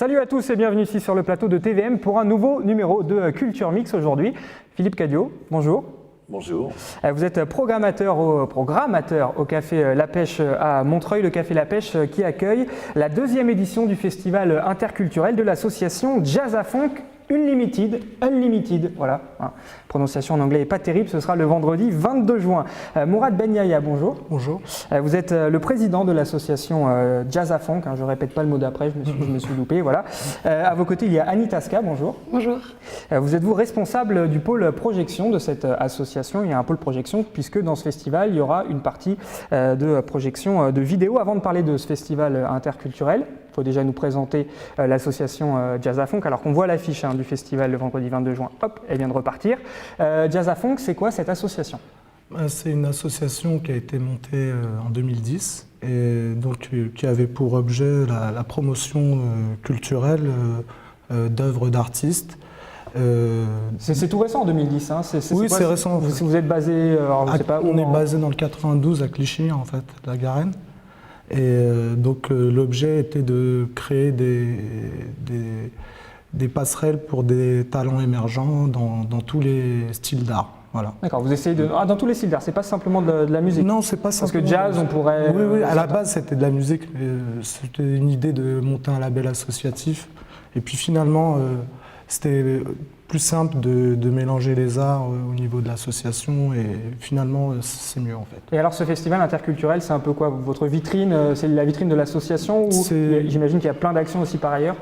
Salut à tous et bienvenue ici sur le plateau de TVM pour un nouveau numéro de Culture Mix aujourd'hui. Philippe Cadiot, bonjour. Bonjour. Vous êtes programmateur au Café La Pêche à Montreuil, le Café La Pêche qui accueille la deuxième édition du festival interculturel de l'association Jazz à Funk Unlimited, voilà, hein. Prononciation en anglais n'est pas terrible, ce sera le vendredi 22 juin. Mourad Ben Yahya, bonjour. Bonjour. Vous êtes le président de l'association Jazz à Funk, hein, je ne répète pas le mot d'après, je me suis loupé, voilà. À vos côtés, il y a Annie Tasca, bonjour. Bonjour. Vous êtes responsable du pôle projection de cette association. Il y a un pôle projection puisque dans ce festival, il y aura une partie de projection de vidéos. Avant de parler de ce festival interculturel, il faut déjà nous présenter l'association Jazz à Funk, alors qu'on voit l'affiche du festival le vendredi 22 juin, hop, elle vient de repartir. Jazz à Funk, c'est quoi cette association ? C'est une association qui a été montée en 2010 et donc qui avait pour objet la promotion culturelle d'œuvres d'artistes. C'est tout récent en 2010, hein. Oui, c'est récent. Vous êtes basé, on est basé dans le 92 à Clichy, en fait, la Garenne. Et donc l'objet était de créer des passerelles pour des talents émergents dans tous les styles d'art. Voilà. D'accord, vous essayez de... Ah, dans tous les styles d'art, c'est pas simplement de la musique? Non, c'est pas simplement... Parce que jazz, on pourrait... Oui, à la base, c'était de la musique, mais c'était une idée de monter un label associatif. Et puis finalement, c'était plus simple de mélanger les arts au niveau de l'association et finalement, c'est mieux en fait. Et alors, ce festival interculturel, c'est un peu quoi? Votre vitrine, c'est la vitrine de l'association ou j'imagine qu'il y a plein d'actions aussi par ailleurs?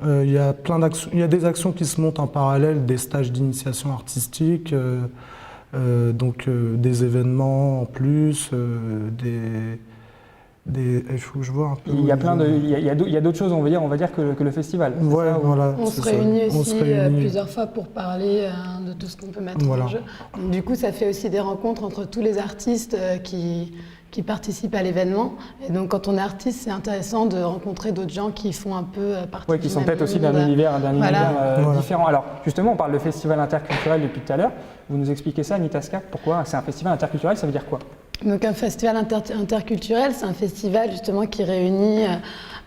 Il y a plein d'actions. Il y a des actions qui se montent en parallèle, des stages d'initiation artistique, donc des événements en plus, il faut que je vois un peu. Il y a d'autres choses, on va dire que le festival. Ouais, ça, voilà. On se réunit aussi plusieurs fois pour parler de tout ce qu'on peut mettre en jeu. Donc, du coup, ça fait aussi des rencontres entre tous les artistes qui participent à l'événement. Et donc, quand on est artiste, c'est intéressant de rencontrer d'autres gens qui font un peu partie qui sont peut-être aussi d'un univers différent. Alors, justement, on parle de festival interculturel depuis tout à l'heure. Vous nous expliquez ça, Annie Tasca? Pourquoi c'est un festival interculturel? Ça veut dire quoi? Donc, un festival interculturel, c'est un festival justement qui réunit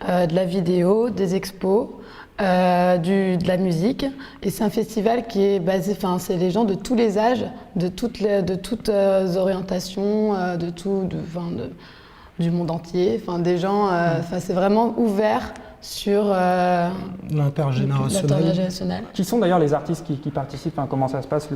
de la vidéo, des expos, de la musique, et c'est un festival qui est basé, c'est les gens de tous les âges, de toutes orientations, du monde entier, des gens, c'est vraiment ouvert sur l'intergénérationnel. Qui sont d'ailleurs les artistes qui participent? Comment ça se passe,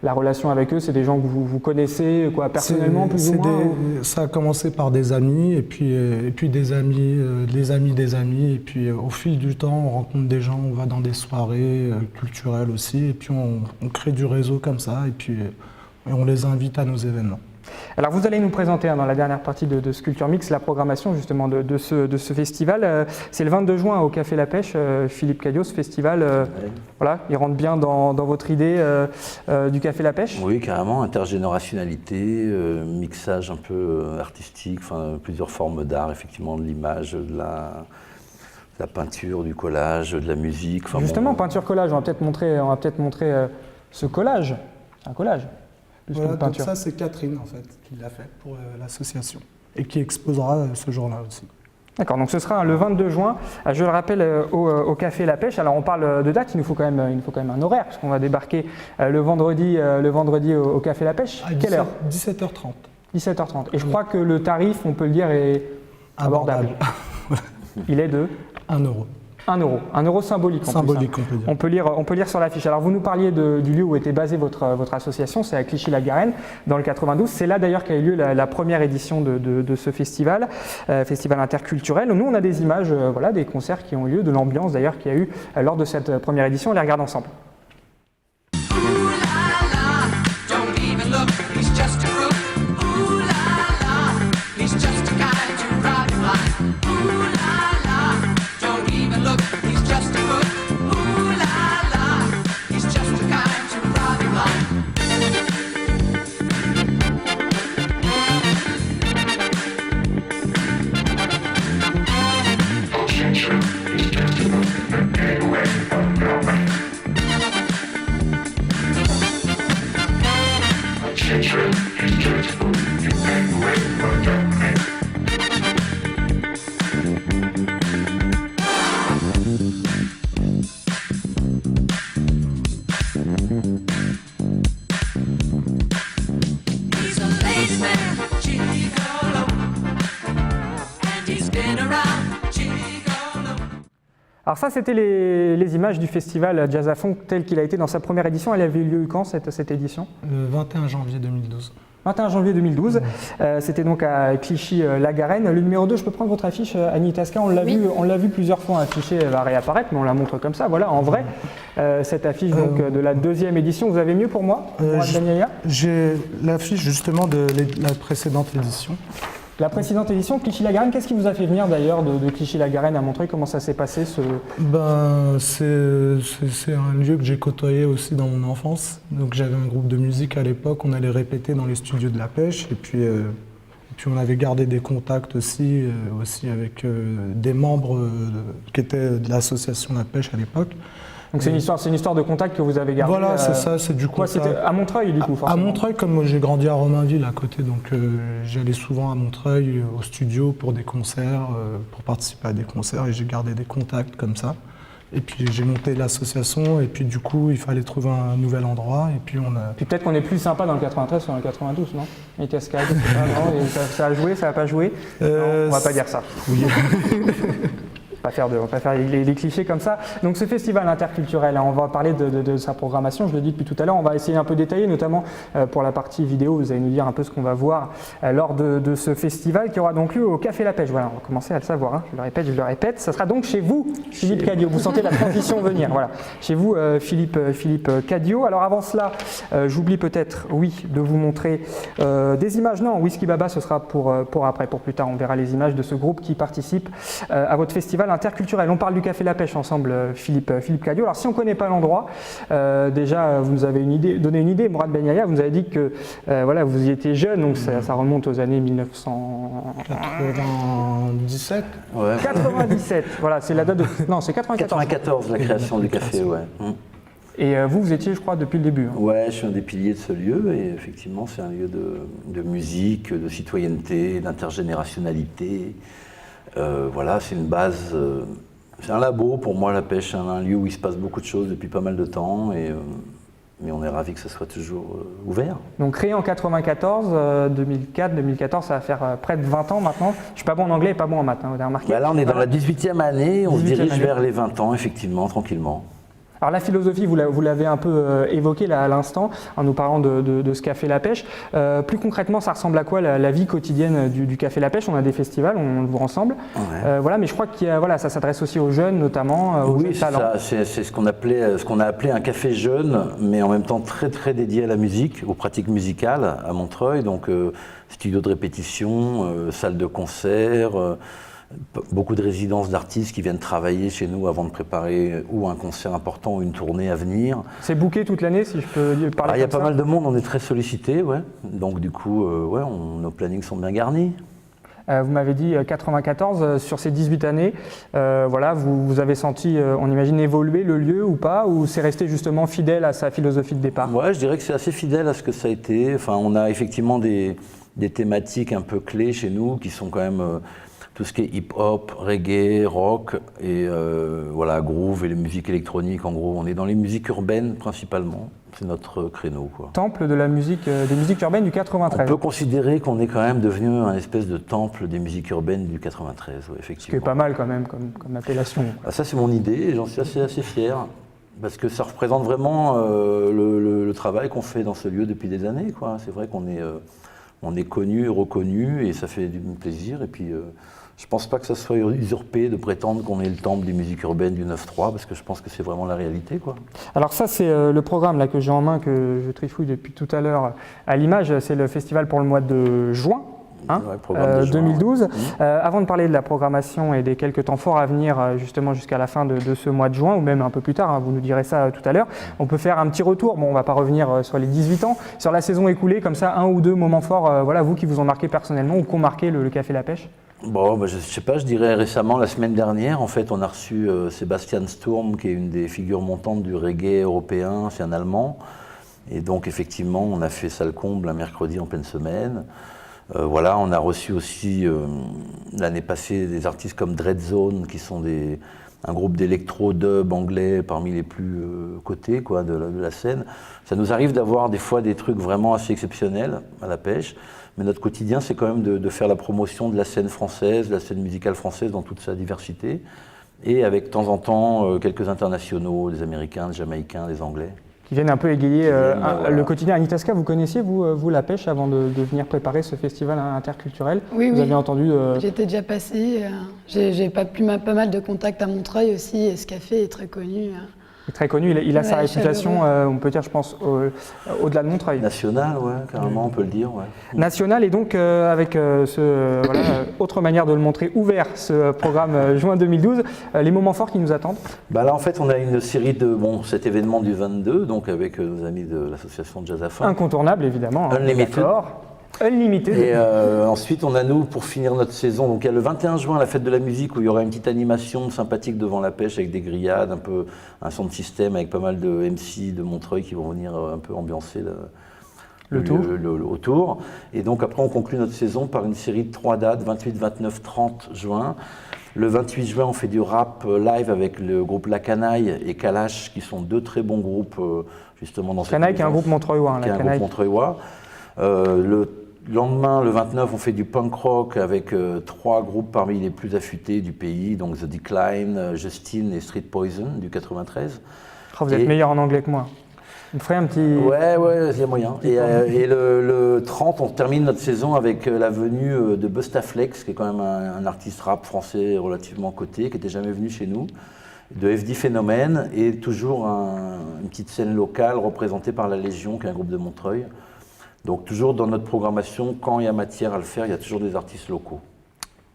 la relation avec eux? C'est des gens que vous connaissez personnellement plus ou moins? Ça a commencé par des amis, et puis des amis, les amis des amis, et puis au fil du temps, on rencontre des gens, on va dans des soirées culturelles aussi, et puis on crée du réseau comme ça, et puis on les invite à nos événements. Alors vous allez nous présenter dans la dernière partie de ce Culture Mix la programmation justement de ce festival. C'est le 22 juin au Café La Pêche. Philippe Cadiot, ce festival, voilà, il rentre bien dans votre idée du Café La Pêche? Oui, carrément, intergénérationnalité, mixage un peu artistique, plusieurs formes d'art, effectivement, de l'image, de la peinture, du collage, de la musique. Justement, peinture-collage, on va peut-être montrer ce collage, un collage. Voilà, donc ça c'est Catherine en fait qui l'a fait pour l'association et qui exposera ce jour-là aussi. D'accord, donc ce sera le 22 juin, je le rappelle, au Café La Pêche. Alors on parle de date, il nous faut quand même un horaire, parce qu'on va débarquer le vendredi au Café La Pêche. Quelle heure? 17h30. 17h30. Et je crois que le tarif, on peut le dire, est abordable. Il est de 1 euro. 1 euro. 1 euro symbolique. Symbolique, on peut dire. On peut lire sur l'affiche. Alors vous nous parliez du lieu où était basée votre association, c'est à Clichy-la-Garenne, dans le 92. C'est là d'ailleurs qu'a eu lieu la première édition de ce festival, festival interculturel. Nous, on a des images, des concerts qui ont eu lieu, de l'ambiance d'ailleurs qu'il y a eu lors de cette première édition. On les regarde ensemble. Alors ça, c'était les images du festival Jazz à fond tel qu'il a été dans sa première édition. Elle avait eu lieu quand, cette édition? Le 21 janvier 2012. 21 janvier 2012, c'était donc à Clichy-la-Garenne. Le numéro 2, je peux prendre votre affiche, Annie Tasca, on l'a vu plusieurs fois affichée, elle va réapparaître, mais on la montre comme ça, voilà, en vrai. Cette affiche donc, de la 2e édition, vous avez mieux pour moi, J'ai l'affiche justement de la précédente édition. La précédente édition, Clichy-la-Garenne, qu'est-ce qui vous a fait venir d'ailleurs de Clichy-la-Garenne à Montreuil? Comment ça s'est passé C'est un lieu que j'ai côtoyé aussi dans mon enfance. Donc j'avais un groupe de musique à l'époque, on allait répéter dans les studios de la pêche et puis on avait gardé des contacts aussi avec des membres qui étaient de l'association La Pêche à l'époque. Donc c'est une histoire de contact que vous avez gardé. Voilà, c'est ça, c'est du coup. Quoi, c'était à Montreuil du coup, forcément. À Montreuil, comme moi j'ai grandi à Romainville à côté, donc j'allais souvent à Montreuil au studio pour des concerts, pour participer à des concerts et j'ai gardé des contacts comme ça. Et puis j'ai monté l'association et puis du coup il fallait trouver un nouvel endroit et puis on a... Puis peut-être qu'on est plus sympa dans le 93 que dans le 92, non? Les cascades, ça a joué, ça n'a pas joué? Non, on va pas dire ça. Oui. On va pas faire les clichés comme ça. Donc ce festival interculturel, on va parler de sa programmation, je le dis depuis tout à l'heure, on va essayer un peu détailler, notamment pour la partie vidéo, vous allez nous dire un peu ce qu'on va voir lors de ce festival qui aura donc lieu au Café La Pêche. Voilà, on va commencer à le savoir, hein. Je le répète, ça sera donc chez vous, Philippe Cadio. Vous sentez la transition venir, voilà. Chez vous, Philippe Cadio. Alors avant cela, j'oublie peut-être, oui, de vous montrer des images. Non, Whisky Baba, ce sera pour après, pour plus tard. On verra les images de ce groupe qui participe à votre festival interculturel. On parle du Café La Pêche ensemble, Philippe Cadio. Alors si on ne connaît pas l'endroit, déjà vous nous avez donné une idée, Mourad Ben Yahia, vous nous avez dit que voilà, vous y étiez jeune, donc ça remonte aux années 1997. Ouais. 97, voilà, c'est la date de... Non, c'est 94. 94, la création du café, ouais. Et vous étiez, je crois, depuis le début. Hein. Ouais, je suis un des piliers de ce lieu et effectivement, c'est un lieu de musique, de citoyenneté, d'intergénérationnalité. Voilà, c'est une base, c'est un labo pour moi, la pêche, un lieu où il se passe beaucoup de choses depuis pas mal de temps, mais on est ravis que ça soit toujours ouvert. Donc créé en 94, 2014, ça va faire près de 20 ans maintenant. Je suis pas bon en anglais et pas bon en maths, hein, vous avez remarqué. Bah là on est dans la 18e année, on se dirige vers les 20 ans, effectivement, tranquillement. Alors la philosophie, vous l'avez un peu évoquée là à l'instant en nous parlant de ce Café La Pêche. Plus concrètement, ça ressemble à quoi la vie quotidienne du Café La Pêche? On a des festivals, on le voit ensemble. Ouais. Voilà, mais je crois que ça s'adresse aussi aux jeunes notamment, aux jeunes talents. C'est ce qu'on a appelé un café jeune, mais en même temps très très dédié à la musique, aux pratiques musicales à Montreuil. Donc studio de répétition, salle de concert. Beaucoup de résidences d'artistes qui viennent travailler chez nous avant de préparer ou un concert important ou une tournée à venir. C'est booké toute l'année, si je peux parler. Il y a pas mal de monde, on est très sollicités, ouais. Donc du coup, nos plannings sont bien garnis. Vous m'avez dit 94, sur ces 18 années, voilà, vous avez senti, on imagine, évoluer le lieu ou pas, ou c'est resté justement fidèle à sa philosophie de départ? Ouais, je dirais que c'est assez fidèle à ce que ça a été. Enfin, on a effectivement des thématiques un peu clés chez nous qui sont quand même... tout ce qui est hip-hop, reggae, rock et voilà, groove et les musiques électroniques. En gros, on est dans les musiques urbaines principalement. C'est notre créneau, quoi. Temple de la musique, des musiques urbaines du 93. On peut considérer qu'on est quand même devenu un espèce de temple des musiques urbaines du 93, ouais, effectivement. Ce qui est pas mal quand même comme appellation. Ah, ça c'est mon idée et j'en suis assez fier. Parce que ça représente vraiment le travail qu'on fait dans ce lieu depuis des années, quoi. C'est vrai qu'on est connu, reconnu et ça fait du plaisir. Et puis, je ne pense pas que ça soit usurpé de prétendre qu'on est le temple des musiques urbaines du 9-3, parce que je pense que c'est vraiment la réalité, quoi. Alors ça, c'est le programme là, que j'ai en main, que je trifouille depuis tout à l'heure à l'image. C'est le festival pour le mois de juin. Hein, ouais, 2012. Avant de parler de la programmation et des quelques temps forts à venir justement jusqu'à la fin de ce mois de juin ou même un peu plus tard, hein, vous nous direz ça tout à l'heure, on peut faire un petit retour, bon on ne va pas revenir sur les 18 ans, sur la saison écoulée, comme ça un ou deux moments forts, voilà, vous qui vous ont marqué personnellement ou qui ont marqué le Café La Pêche. Bon, je ne sais pas, je dirais récemment, la semaine dernière, en fait, on a reçu Sebastian Sturm, qui est une des figures montantes du reggae européen, c'est un Allemand, et donc effectivement on a fait salle comble un mercredi en pleine semaine. Voilà, on a reçu aussi l'année passée des artistes comme Dreadzone, qui sont un groupe d'électro-dub anglais parmi les plus cotés, quoi, de la scène. Ça nous arrive d'avoir des fois des trucs vraiment assez exceptionnels à la pêche, mais notre quotidien c'est quand même de faire la promotion de la scène française, de la scène musicale française dans toute sa diversité. et avec de temps en temps quelques internationaux, des Américains, des Jamaïcains, des Anglais. Qui viennent un peu égayer voilà. le quotidien. Anitasca, vous connaissiez, vous la pêche avant de venir préparer ce festival interculturel? Oui, vous oui. avez entendu J'étais déjà passée. J'ai pas mal de contacts à Montreuil aussi, et ce café est très connu. Il est très connu, il a sa réputation, on peut dire, je pense, au-delà de Montreuil. National, ouais, carrément, on peut le dire. Ouais. National, et donc avec autre manière de le montrer, ouvert ce programme juin 2012, les moments forts qui nous attendent. Bah là, en fait, on a une série de cet événement du 22, donc avec nos amis de l'association Jazz à Fond. Incontournable, évidemment. Unlimited. Unlimited. Et ensuite, on a nous, pour finir notre saison, donc il y a le 21 juin, la fête de la musique, où il y aura une petite animation sympathique devant la pêche avec des grillades, un peu un son de système avec pas mal de MC de Montreuil qui vont venir un peu ambiancer le tour. Et donc après, on conclut notre saison par une série de 3 dates, 28, 29, 30 juin. Le 28 juin, on fait du rap live avec le groupe La Canaille et Kalash, qui sont 2 très bons groupes justement dans cette Canaille, qui est un groupe montreuillois. Le lendemain, le 29, on fait du punk rock avec 3 groupes parmi les plus affûtés du pays, donc The Decline, Justine et Street Poison du 93. Oh, vous êtes meilleur en anglais que moi. Vous ferez un petit... Ouais, il y a moyen. Et le 30, on termine notre saison avec la venue de Bustaflex, qui est quand même un artiste rap français relativement coté, qui n'était jamais venu chez nous, de FD Phénomène, et toujours une petite scène locale représentée par la Légion, qui est un groupe de Montreuil. Donc toujours dans notre programmation, quand il y a matière à le faire, il y a toujours des artistes locaux.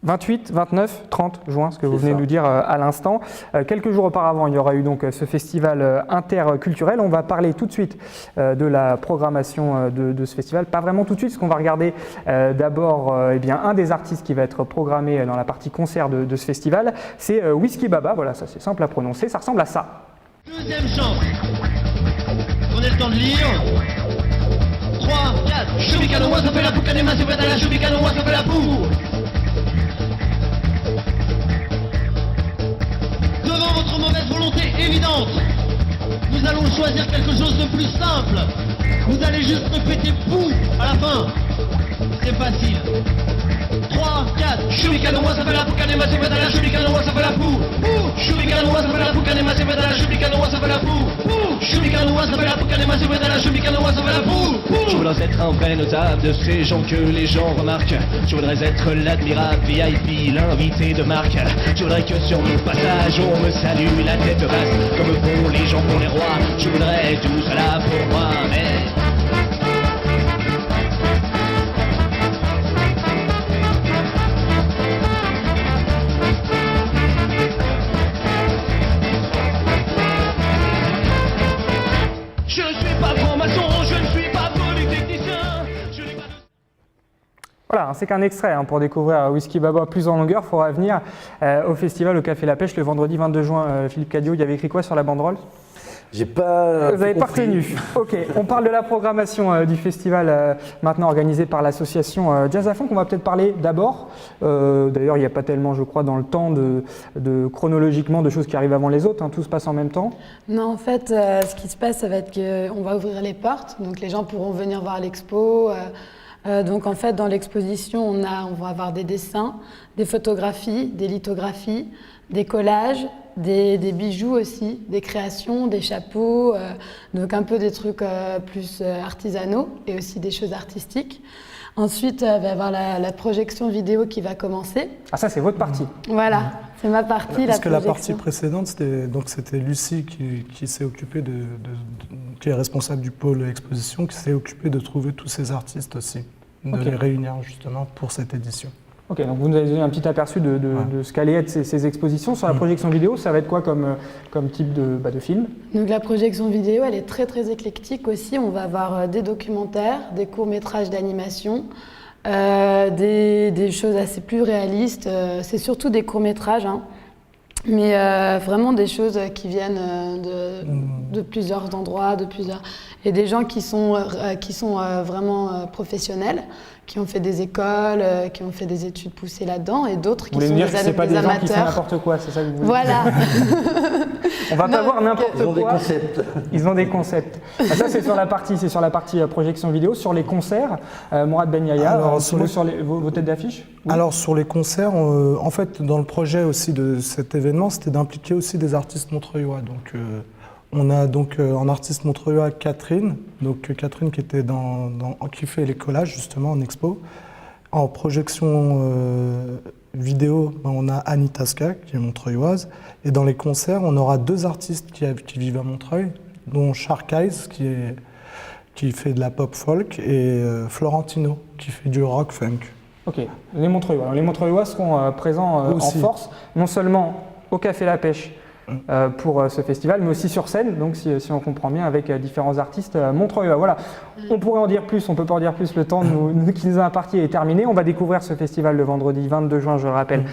28, 29, 30 juin, ce que vous venez de nous dire à l'instant. Quelques jours auparavant, il y aura eu donc ce festival interculturel. On va parler tout de suite de la programmation de ce festival. Pas vraiment tout de suite, parce qu'on va regarder d'abord un des artistes qui va être programmé dans la partie concert de ce festival. C'est Whisky Baba, voilà, ça c'est simple à prononcer, ça ressemble à ça. Deuxième chance. Prenez le temps de lire. 3, 4. Shubikano wa s'appelle la poukanema, c'est la Shubikano wa s'appelle la pou. Devant votre mauvaise volonté évidente, nous allons choisir quelque chose de plus simple. Vous allez juste répéter pou à la fin. C'est facile. 3, 4. Shubikano wa s'appelle la poukanema, c'est la Shubikano wa s'appelle la pou. Shubikano wa s'appelle la poukanema, c'est la Shubikano wa s'appelle la pou. Shubikano wa s'appelle la poukanema, c'est la Shubikano wa s'appelle la pou. Je voudrais être un vrai notable de ces gens que les gens remarquent. Je voudrais être l'admirable VIP, l'invité de marque. Je voudrais que sur mon passage on me salue la tête basse, comme font les gens pour les rois. Je voudrais tout cela pour moi, mais... Voilà, c'est qu'un extrait. Pour découvrir Whisky Baba plus en longueur, il faudra venir au festival au Café La Pêche le vendredi 22 juin. Philippe Cadio, il y avait écrit quoi sur la banderole? J'ai pas. Vous n'avez pas retenu. Ok, on parle de la programmation du festival maintenant organisé par l'association Jazz à Fond, qu'on va peut-être parler d'abord. D'ailleurs, il n'y a pas tellement, je crois, dans le temps chronologiquement de choses qui arrivent avant les autres. Tout se passe en même temps. Non, en fait, ce qui se passe, ça va être qu'on va ouvrir les portes. Donc les gens pourront venir voir l'expo. Donc en fait, dans l'exposition, on va avoir des dessins, des photographies, des lithographies, des collages, des bijoux aussi, des créations, des chapeaux, donc un peu des trucs plus artisanaux et aussi des choses artistiques. Ensuite, il va y avoir la projection vidéo qui va commencer. Ah, ça, c'est votre partie. Voilà, c'est ma partie, Parce que la projection. partie précédente, c'était Lucie qui s'est occupée qui est responsable du pôle exposition, qui s'est occupée de trouver tous ces artistes aussi, de les réunir justement pour cette édition. Ok, donc vous nous avez donné un petit aperçu de ce qu'allaient être ces expositions. Sur la projection vidéo, ça va être quoi comme type de film? Donc la projection vidéo, elle est très très éclectique aussi. On va avoir des documentaires, des courts-métrages d'animation, des choses assez plus réalistes. C'est surtout des courts-métrages, mais vraiment des choses qui viennent de plusieurs endroits, et des gens qui sont vraiment professionnels, qui ont fait des écoles, qui ont fait des études poussées là-dedans, et d'autres qui sont des amateurs. C'est pas des gens qui font n'importe quoi, c'est ça que vous voulez dire? Voilà. On va pas voir n'importe quoi. Ils ont des concepts. Ils ont des concepts. Ça, c'est sur la partie projection vidéo. Sur les concerts, Mourad Ben Yahya, vos têtes d'affiche? Oui. Alors sur les concerts, en fait, dans le projet aussi de cet événement, c'était d'impliquer aussi des artistes montreuillois. Donc, on a donc en artiste montreuillois Catherine, donc Catherine qui était qui fait les collages justement en expo. En projection vidéo, on a Anita Ska qui est montreuilloise. Et dans les concerts, on aura 2 artistes qui vivent à Montreuil, dont Shark Eyes qui fait de la pop folk et Florentino qui fait du rock funk. Ok, les Montreuillois. Alors, les Montreuillois seront présents en force, non seulement au Café La Pêche pour ce festival, mais aussi sur scène, donc si on comprend bien, avec différents artistes montreuillois. Voilà, on pourrait en dire plus, on peut pas en dire plus, le temps qui nous a imparti est terminé. On va découvrir ce festival le vendredi 22 juin, je le rappelle,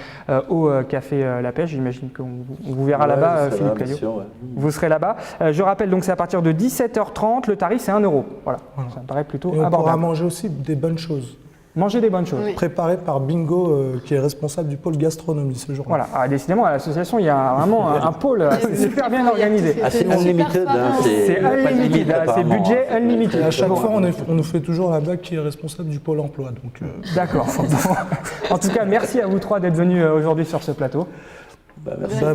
au Café La Pêche. J'imagine qu'on vous verra là-bas, Philippe Caillot. Vous serez là-bas. Je rappelle, donc c'est à partir de 17h30, le tarif c'est 1 €. Voilà, ça me paraît plutôt abordable. On pourra manger aussi des bonnes choses. Manger des bonnes choses. Oui. Préparé par Bingo, qui est responsable du pôle gastronomie ce jour-là. Voilà, alors, décidément à l'association il y a vraiment un pôle super bien organisé. C'est unlimited, C'est unlimited, c'est budget unlimited. Et à chaque fois, on nous fait toujours la blague qui est responsable du pôle emploi. D'accord. En tout cas, merci à vous 3 d'être venus aujourd'hui sur ce plateau.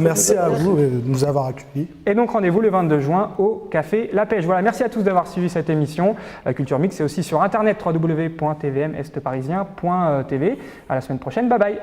Merci à vous de nous avoir accueillis. Et donc rendez-vous le 22 juin au Café La Pêche. Voilà, merci à tous d'avoir suivi cette émission. Culture Mix, c'est aussi sur internet www.tvmestparisien.tv. À la semaine prochaine, bye bye.